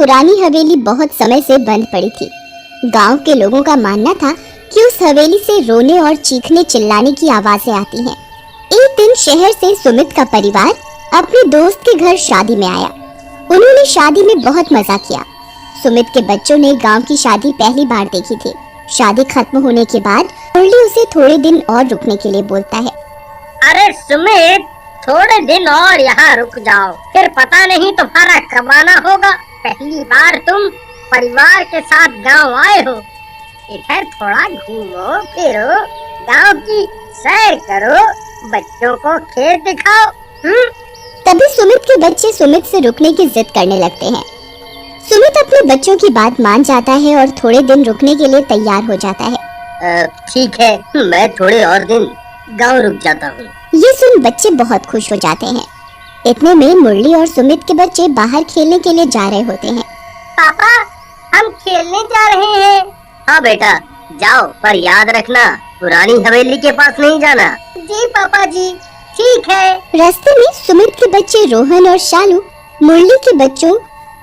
पुरानी हवेली बहुत समय से बंद पड़ी थी। गांव के लोगों का मानना था कि उस हवेली से रोने और चीखने चिल्लाने की आवाजें आती हैं। एक दिन शहर से सुमित का परिवार अपने दोस्त के घर शादी में आया। उन्होंने शादी में बहुत मजा किया। सुमित के बच्चों ने गांव की शादी पहली बार देखी थी। शादी खत्म होने के बाद मुरली उसे थोड़े दिन और रुकने के लिए बोलता है। अरे सुमित, थोड़े दिन और यहाँ रुक जाओ, फिर पता नहीं तुम्हारा कब आना होगा। पहली बार तुम परिवार के साथ गांव आए हो, इधर थोड़ा घूमो फिरो, गांव की सैर करो, बच्चों को खेत दिखाओ। तभी सुमित के बच्चे सुमित से रुकने की जिद करने लगते हैं। सुमित अपने बच्चों की बात मान जाता है और थोड़े दिन रुकने के लिए तैयार हो जाता है। ठीक है, मैं थोड़े और दिन गांव रुक जाता हूँ। ये सुन बच्चे बहुत खुश हो जाते हैं। इतने में मुरली और सुमित के बच्चे बाहर खेलने के लिए जा रहे होते हैं। पापा, हम खेलने जा रहे हैं। हाँ बेटा, जाओ, पर याद रखना पुरानी हवेली के पास नहीं जाना। जी पापा जी, ठीक है। रास्ते में सुमित के बच्चे रोहन और शालू मुरली के बच्चों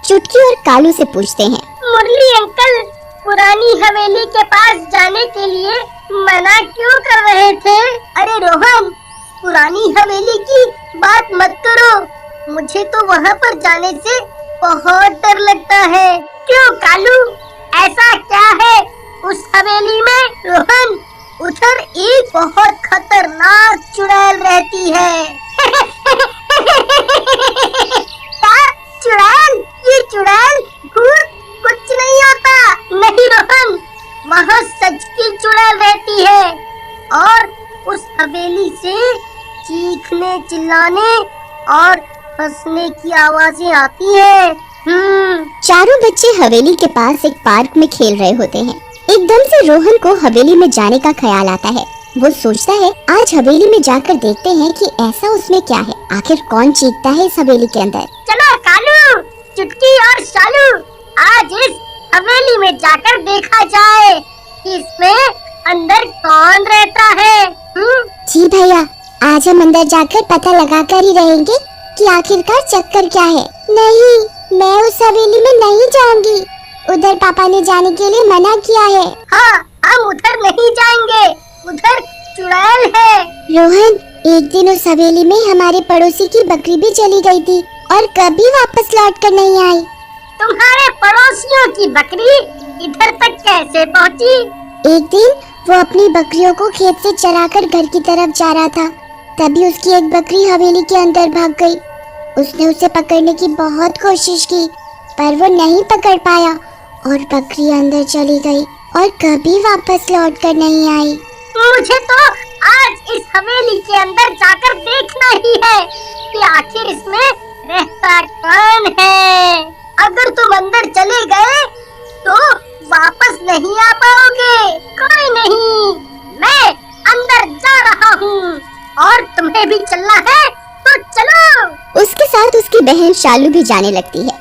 चुटकी और कालू से पूछते हैं। मुरली अंकल, पुरानी हवेली के पास जाने के लिए मना क्यों कर रहे थे? अरे रोहन, पुरानी हवेली की बात मत करो, मुझे तो वहाँ पर जाने से बहुत डर लगता है। क्यों कालू, ऐसा क्या है उस हवेली में? रोहन, उधर एक बहुत खतरनाक चुड़ैल रहती है। क्या चुड़ैल? ये चुड़ैल भूत कुछ नहीं होता। नहीं रोहन, वहाँ सच की चुड़ैल रहती है और उस हवेली से चीखने चिल्लाने और हंसने की आवाजें आती है। चारों बच्चे हवेली के पास एक पार्क में खेल रहे होते हैं। एकदम से रोहन को हवेली में जाने का ख्याल आता है। वो सोचता है आज हवेली में जाकर देखते हैं कि ऐसा उसमें क्या है, आखिर कौन चीखता है इस हवेली के अंदर। चलो कालू, चुटकी और शालू, आज इस हवेली में जाकर देखा जाए कि इसमें अंदर कौन रहता है। जी भैया, आज हम अंदर जाकर पता लगाकर ही रहेंगे कि आखिरकार चक्कर क्या है। नहीं, मैं उस हवेली में नहीं जाऊंगी, उधर पापा ने जाने के लिए मना किया है। हाँ, हम उधर नहीं जाएंगे, उधर चुड़ैल है। रोहन, एक दिन उस हवेली में हमारे पड़ोसी की बकरी भी चली गई थी और कभी वापस लौट कर नहीं आई। तुम्हारे पड़ोसियों की बकरी इधर तक कैसे पहुँची? एक दिन वो अपनी बकरियों को खेत से चराकर घर की तरफ जा रहा था, तभी उसकी एक बकरी हवेली के अंदर भाग गई। उसने उसे पकड़ने की बहुत कोशिश की, पर वो नहीं पकड़ पाया और बकरी अंदर चली गई और कभी वापस लौट कर नहीं आई। मुझे तो आज इस हवेली के अंदर जाकर देखना ही है कि आखिर इसमें रहता कौन है। अगर तुम अंदर चले गए तो वापस नहीं आ पाओगे। कोई नहीं, मैं अंदर जा रहा हूँ और तुम्हें भी चलना है तो चलो। उसके साथ उसकी बहन शालू भी जाने लगती है।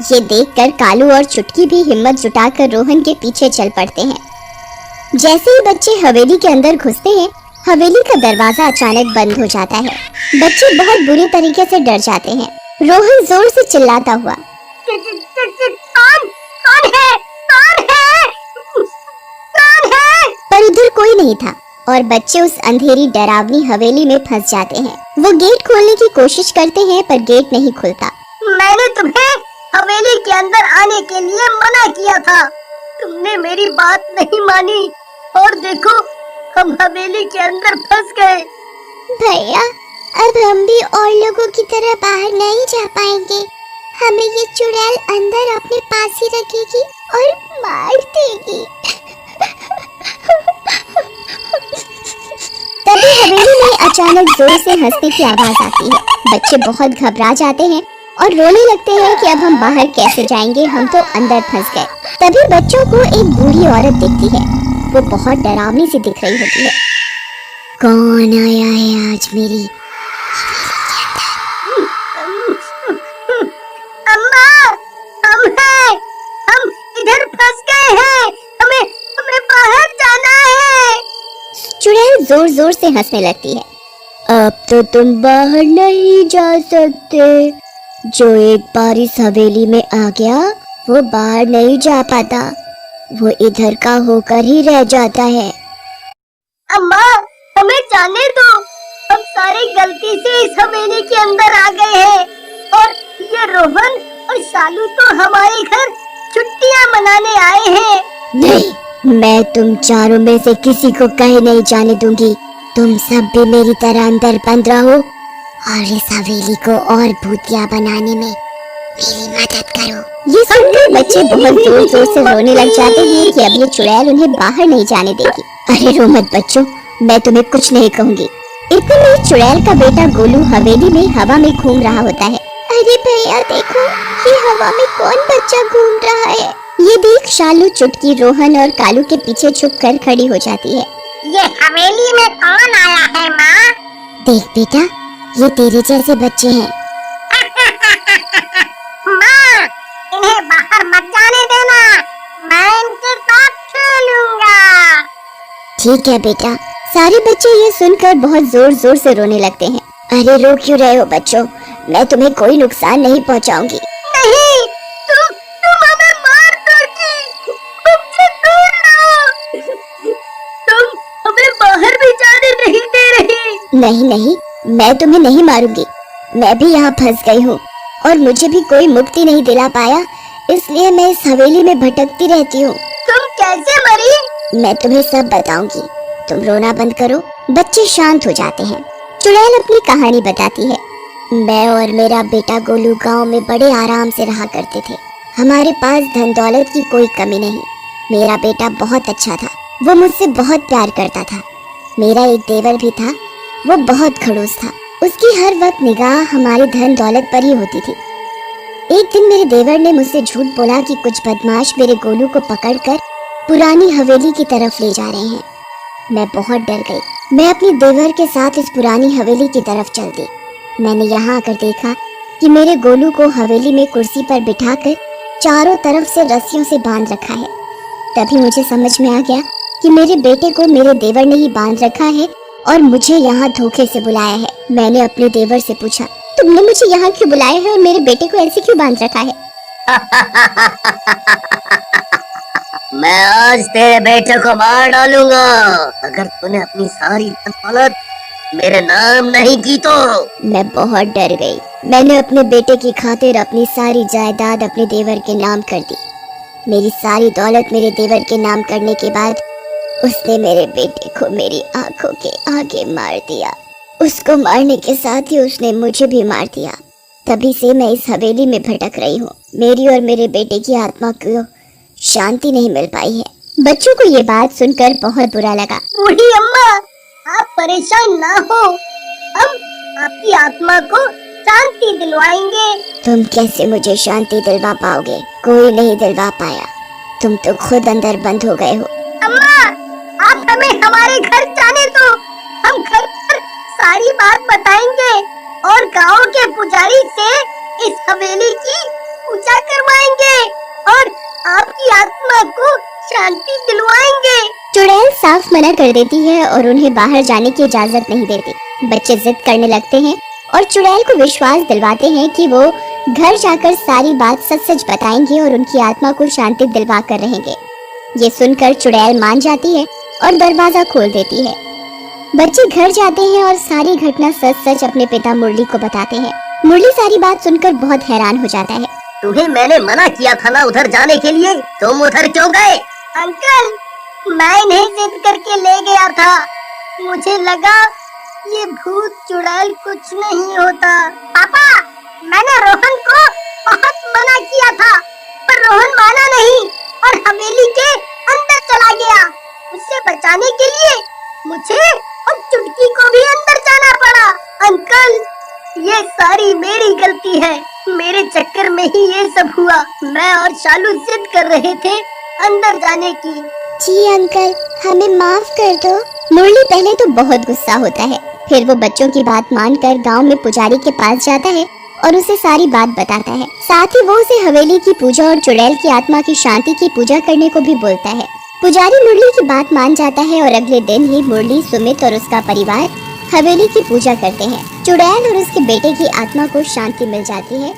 ये देखकर कालू और चुटकी भी हिम्मत जुटाकर रोहन के पीछे चल पड़ते हैं। जैसे ही बच्चे हवेली के अंदर घुसते हैं, हवेली का दरवाजा अचानक बंद हो जाता है। बच्चे बहुत बुरी तरीके से डर जाते हैं। रोहन जोर से चिल्लाता हुआ, कौन कौन है? कौन है? कौन है? पर उधर कोई नहीं था और बच्चे उस अंधेरी डरावनी हवेली में फंस जाते हैं। वो गेट खोलने की कोशिश करते हैं पर गेट नहीं खुलता। मैंने तुम्हें हवेली के अंदर आने के लिए मना किया था, तुमने मेरी बात नहीं मानी और देखो हम हवेली के अंदर फंस गए। भैया, अब हम भी और लोगों की तरह बाहर नहीं जा पाएंगे। हमें ये चुड़ैल अंदर अपने पास ही रखेगी और मार देगी। तभी हवेली में अचानक जोर से हंसने की आवाज आती है। बच्चे बहुत घबरा जाते हैं और रोने लगते हैं कि अब हम बाहर कैसे जाएंगे, हम तो अंदर फंस गए। तभी बच्चों को एक बूढ़ी औरत दिखती है। वो बहुत डरावनी सी दिख रही होती है। कौन आया है आज मेरी? अम्मा, हम इधर फंस गए हैं, हमें बाहर जाना है। चुड़ैल जोर जोर से हंसने लगती है। अब तो तुम बाहर नहीं जा सकते। जो एक बार इस हवेली में आ गया वो बाहर नहीं जा पाता, वो इधर का होकर ही रह जाता है। अम्मा, हमें जाने दो। हम सारे गलती से इस हवेली के अंदर आ गए हैं और ये रोहन और शालू तो हमारे घर छुट्टियां मनाने आए हैं। नहीं, मैं तुम चारों में से किसी को कहीं नहीं जाने दूंगी। तुम सब भी मेरी तरह अंदर बंद रहो और इस हवेली को और भूतिया बनाने में मेरी मदद करो। ये सुनकर बच्चे बहुत जोर जोर से रोने लग जाते हैं कि अब ये चुड़ैल उन्हें बाहर नहीं जाने देगी। अरे रो मत बच्चों, मैं तुम्हें कुछ नहीं कहूँगी। इतने में चुड़ैल का बेटा गोलू हवेली में हवा में घूम रहा होता है। अरे भैया देखो, ये हवा में कौन बच्चा घूम रहा है। ये देख शालू, चुटकी, रोहन और कालू के पीछे छुप कर खड़ी हो जाती है। ये हवेली में कौन आया है माँ? देख बेटा, ये तेरे जैसे बच्चे हैं। माँ, इन्हें बाहर मत जाने देना, मैं इनके साथ खेलूंगा। ठीक है बेटा। सारे बच्चे ये सुनकर बहुत जोर जोर से रोने लगते हैं। अरे रो क्यों रहे हो बच्चों, मैं तुम्हें कोई नुकसान नहीं पहुंचाऊंगी। नहीं, तुम हमें मार दोगी। मुझसे दूर रहो। तुम हमें बाहर भी जाने नहीं दे रही। नहीं नहीं, मैं तुम्हें नहीं मारूंगी। मैं भी यहाँ फंस गई हूँ और मुझे भी कोई मुक्ति नहीं दिला पाया, इसलिए मैं इस हवेली में भटकती रहती हूँ। तुम कैसे मरी? मैं तुम्हें सब बताऊंगी, तुम रोना बंद करो। बच्चे शांत हो जाते हैं। चुड़ैल अपनी कहानी बताती है। मैं और मेरा बेटा गोलू गांव में बड़े आराम से रहा करते थे। हमारे पास धन दौलत की कोई कमी नहीं। मेरा बेटा बहुत अच्छा था, वो मुझसे बहुत प्यार करता था। मेरा एक देवर भी था, वो बहुत खड़ूस था। उसकी हर वक्त निगाह हमारी धन दौलत पर ही होती थी। एक दिन मेरे देवर ने मुझसे झूठ बोला कि कुछ बदमाश मेरे गोलू को पकड़कर पुरानी हवेली की तरफ ले जा रहे हैं। मैं बहुत डर गई। मैं अपने देवर के साथ इस पुरानी हवेली की तरफ चल दी। मैंने यहाँ आकर देखा कि मेरे गोलू को हवेली में कुर्सी पर बिठाकर चारों तरफ से रस्सियों से बांध रखा है। तभी मुझे समझ में आ गया कि मेरे बेटे को मेरे देवर ने ही बांध रखा है और मुझे यहाँ धोखे से बुलाया है। मैंने अपने देवर से पूछा, तुमने मुझे यहाँ क्यों बुलाया है और मेरे बेटे को ऐसे क्यों बांध रखा है? मैं आज तेरे बेटे को मार डालूंगा अगर तूने अपनी सारी दौलत मेरे नाम नहीं की तो। मैं बहुत डर गई। मैंने अपने बेटे की खातिर अपनी सारी जायदाद अपने देवर के नाम कर दी। मेरी सारी दौलत मेरे देवर के नाम करने के बाद उसने मेरे बेटे को मेरी आंखों के आगे मार दिया। उसको मारने के साथ ही उसने मुझे भी मार दिया। तभी से मैं इस हवेली में भटक रही हूँ। मेरी और मेरे बेटे की आत्मा को शांति नहीं मिल पाई है। बच्चों को ये बात सुनकर बहुत बुरा लगा। बूढ़ी अम्मा, आप परेशान ना हो, हम आपकी आत्मा को शांति दिलवाएंगे। तुम कैसे मुझे शांति दिलवा पाओगे? कोई नहीं दिलवा पाया, तुम तो खुद अंदर बंद हो गए हो। अम्मा, आप हमें हमारे घर जाने दो, हम घर पर सारी बात बताएंगे और गांव के पुजारी से इस हवेली की पूजा करवाएंगे और आपकी आत्मा को शांति दिलवाएंगे। चुड़ैल साफ मना कर देती है और उन्हें बाहर जाने की इजाजत नहीं देती। बच्चे जिद करने लगते हैं और चुड़ैल को विश्वास दिलवाते हैं कि वो घर जाकर सारी बात सच सच बताएंगे और उनकी आत्मा को शांति दिलवा कर रहेंगे। ये सुनकर चुड़ैल मान जाती है और दरवाजा खोल देती है। बच्चे घर जाते हैं और सारी घटना सच सच अपने पिता मुरली को बताते हैं। मुरली सारी बात सुनकर बहुत हैरान हो जाता है। तुम्हें मैंने मना किया था ना उधर जाने के लिए, तुम उधर क्यों गए? अंकल, मैं इन्हें जिद करके ले गया था। मुझे लगा ये भूत चुड़ैल कुछ नहीं होता। पापा, मैंने रोहन को बहुत मना किया था पर रोहन माना नहीं और हवेली के अंदर चला गया। उससे बचाने के लिए मुझे और चुटकी को भी अंदर जाना पड़ा। अंकल, ये सारी मेरी गलती है, मेरे चक्कर में ही ये सब हुआ। मैं और शालू जिद कर रहे थे अंदर जाने की। जी अंकल, हमें माफ कर दो। मुरली पहले तो बहुत गुस्सा होता है, फिर वो बच्चों की बात मानकर गांव में पुजारी के पास जाता है और उसे सारी बात बताता है। साथ ही वो उसे हवेली की पूजा और चुड़ैल की आत्मा की शांति की पूजा करने को भी बोलता है। पुजारी मुरली की बात मान जाता है और अगले दिन ही मुरली, सुमित और उसका परिवार हवेली की पूजा करते हैं। चुड़ैल और उसके बेटे की आत्मा को शांति मिल जाती है